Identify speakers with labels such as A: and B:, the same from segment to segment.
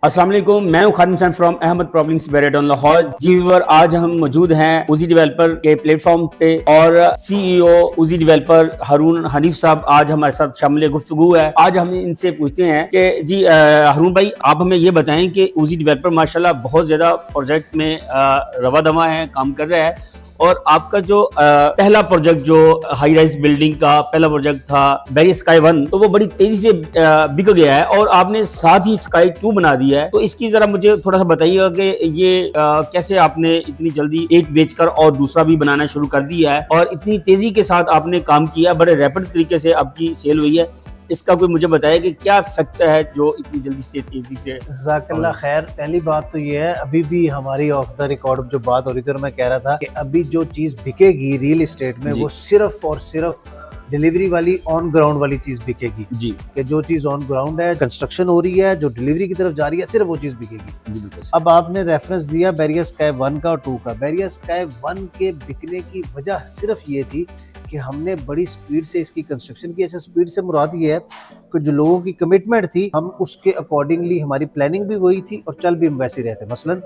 A: अस्सलाम वालेकुम, मैं हूं खादिम हसन फ्रॉम अहमद प्रॉब्लम्स बैरियन लाहौर। जी व्यूअर, आज हम मौजूद हैं उजी डेवलपर के प्लेटफॉर्म पे और सीईओ उजी डेवलपर हारून हनीफ साहब आज हमारे साथ शामिल गुफ्तगू है। आज हम इनसे पूछते हैं कि जी हारून भाई, आप हमें ये बताएं कि उजी डेवलपर माशाल्लाह बहुत ज़्यादा प्रोजेक्ट में रवा दवा है, काम कर रहा है और आपका जो पहला प्रोजेक्ट जो हाई राइज बिल्डिंग का पहला प्रोजेक्ट था बैरियर स्काई 1, तो वो बड़ी तेजी से बिक गया है और आपने साथ ही स्काई 2 बना दिया है। तो इसकी जरा मुझे थोड़ा सा बताइएगा कि ये कैसे आपने इतनी जल्दी एक बेचकर और दूसरा भी बनाना शुरू कर दिया है और इतनी तेजी के साथ आपने काम किया, बड़े रैपिड तरीके से आपकी सेल हुई है। इसका कोई मुझे बताया कि क्या फैक्टर है जो इतनी जल्दी से तेजी से।
B: जज़ाकल्लाह खैर। पहली बात तो ये है, अभी भी हमारी ऑफ द रिकॉर्ड जो बात हो रही थी और मैं कह रहा था कि अभी जो चीज बिकेगी रियल एस्टेट में वो सिर्फ और सिर्फ डिलीवरी वाली ऑन ग्राउंड वाली चीज बिकेगी जी। कि जो चीज ऑन ग्राउंड है, कंस्ट्रक्शन हो रही है, जो डिलीवरी की तरफ जा रही है, सिर्फ वो चीज बिकेगी जी। अब आपने रेफरेंस दिया बैरियर स्काई 1 का और 2 का। बैरियर स्काई 1 के बिकने की वजह सिर्फ ये थी कि हमने बड़ी स्पीड से इसकी कंस्ट्रक्शन की। ऐसे स्पीड से मुराद ये है कि जो लोगों की कमिटमेंट थी, हम उसके अकॉर्डिंगली, हमारी प्लानिंग भी वही थी और चल भी हम वैसे रहते। मसलन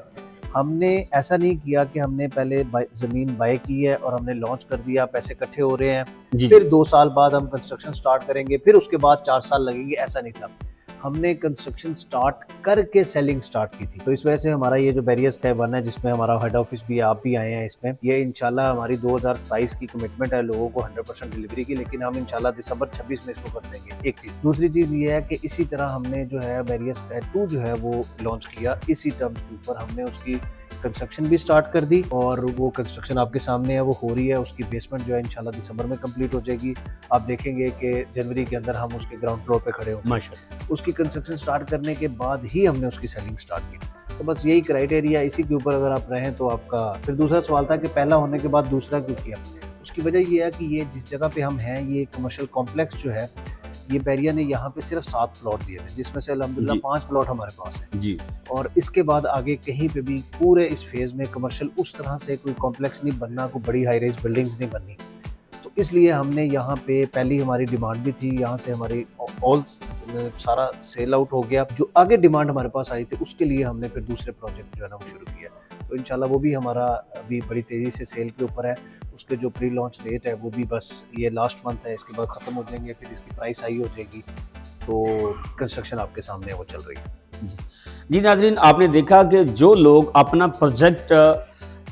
B: हमने ऐसा नहीं किया कि हमने पहले ज़मीन बाय की है और हमने लॉन्च कर दिया, पैसे इकट्ठे हो रहे हैं, फिर 2 साल बाद हम कंस्ट्रक्शन स्टार्ट करेंगे, फिर उसके बाद 4 साल लगेंगे, ऐसा नहीं था। हमने कंस्ट्रक्शन स्टार्ट करके सेलिंग स्टार्ट की थी। तो इस वजह से हमारा ये जो बैरियर स्काई 1 है, जिसमें हमारा हेड ऑफिस भी, आप भी आए हैं इसमें, ये इंशाल्लाह हमारी 2027 की कमिटमेंट है लोगों को 100% डिलीवरी की, लेकिन हम इंशाल्लाह दिसंबर 26 में इसको कर देंगे। एक चीज। दूसरी चीज ये है कि इसी तरह हमने जो है बैरियर स्काई 2 जो है वो लॉन्च किया। इसी टर्म्स के ऊपर हमने उसकी कंस्ट्रक्शन भी स्टार्ट कर दी और वो कंस्ट्रक्शन आपके सामने है, वो हो रही है। उसकी बेसमेंट जो है इंशाल्लाह दिसंबर में कंप्लीट हो जाएगी। आप देखेंगे कि जनवरी के अंदर हम उसके ग्राउंड फ्लोर पे खड़े होंगे माशाअल्लाह। उसकी कंस्ट्रक्शन स्टार्ट करने के बाद ही हमने उसकी सेलिंग स्टार्ट की। तो बस यही क्राइटेरिया, इसी के ऊपर अगर आप रहें तो आपका। फिर दूसरा सवाल था कि पहला होने के बाद दूसरा क्यों किया। उसकी वजह ये है कि ये जिस जगह पे हम हैं, ये कमर्शियल कॉम्प्लेक्स जो है, ये बैरियर ने यहाँ पे सिर्फ 7 प्लॉट दिए थे, जिसमें से अल्हम्दुलिल्लाह 5 प्लॉट हमारे पास है जी। और इसके बाद आगे कहीं पे भी पूरे इस फेज में कमर्शियल उस तरह से कोई कॉम्प्लेक्स नहीं बनना, कोई बड़ी हाई राइज बिल्डिंग्स नहीं बननी। तो इसलिए हमने यहाँ पे, पहली हमारी डिमांड भी थी, यहाँ से हमारी ऑल सारा सेल आउट हो गया। जो आगे डिमांड हमारे पास आई थी, उसके लिए हमने फिर दूसरे प्रोजेक्ट जो है ना वो शुरू किया। तो इंशाल्लाह वो भी हमारा अभी बड़ी तेज़ी से सेल के ऊपर है। उसके जो प्री लॉन्च डेट है वो भी बस ये लास्ट मंथ है, इसके बाद ख़त्म हो जाएंगे, फिर इसकी प्राइस हाई हो जाएगी। तो कंस्ट्रक्शन आपके सामने वो चल रही है
A: जी। नाज़रीन, आपने देखा कि जो लोग अपना प्रोजेक्ट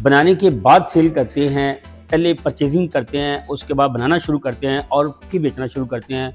A: बनाने के बाद सेल करते हैं, पहले परचेजिंग करते हैं, उसके बाद बनाना शुरू करते हैं और फिर बेचना शुरू करते हैं,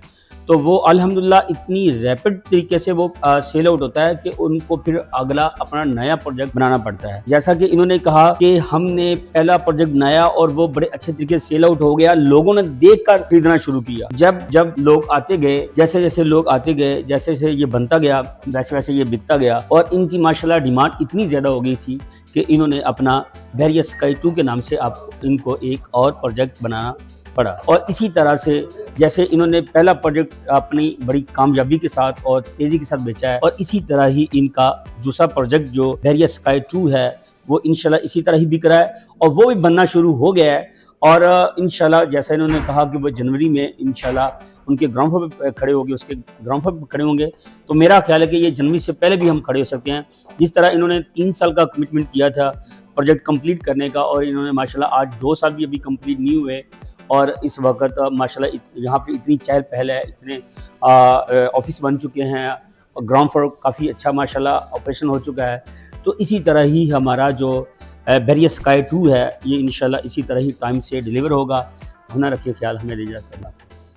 A: तो वो अल्हम्दुलिल्लाह इतनी रैपिड तरीके से वो सेल आउट होता है कि उनको फिर अगला अपना नया प्रोजेक्ट बनाना पड़ता है। जैसा कि इन्होंने कहा कि हमने पहला प्रोजेक्ट बनाया और वो बड़े अच्छे तरीके से सेल आउट हो गया, लोगों ने देखकर खरीदना शुरू किया। जब जब लोग आते गए, जैसे जैसे लोग आते गए, जैसे जैसे ये बनता गया, वैसे वैसे ये बिकता गया और इनकी माशाल्लाह डिमांड इतनी ज़्यादा हो गई थी कि इन्होंने अपना बैरियर स्काई 2 के नाम से आप इनको एक और प्रोजेक्ट बनाना पड़ा। और इसी तरह से जैसे इन्होंने पहला प्रोजेक्ट अपनी बड़ी कामयाबी के साथ और तेज़ी के साथ बेचा है, और इसी तरह ही इनका दूसरा प्रोजेक्ट जो बैरियर स्काई 2 है वो इंशाल्लाह इसी तरह ही बिक रहा है और वो भी बनना शुरू हो गया है। और इंशाल्लाह जैसा इन्होंने कहा कि वो जनवरी में इंशाल्लाह उनके ग्राउंड फ्लोर पे खड़े होंगे, उसके ग्राउंड फ्लोर पे खड़े होंगे। तो मेरा ख्याल है कि ये जनवरी से पहले भी हम खड़े हो सकते हैं। जिस तरह इन्होंने 3 साल का कमिटमेंट किया था प्रोजेक्ट कंप्लीट करने का, और इन्होंने माशाल्लाह आज 2 साल भी अभी कंप्लीट नहीं हुए और इस वक्त माशाल्लाह यहाँ पे इतनी चहल पहल है, इतने ऑफिस बन चुके हैं, ग्राउंड फ्लोर काफ़ी अच्छा माशाल्लाह ऑपरेशन हो चुका है। तो इसी तरह ही हमारा जो बैरियर स्काई 2 है, ये इंशाल्लाह इसी तरह ही टाइम से डिलीवर होगा। अपना रखिए ख्याल, हमें इजाज़त।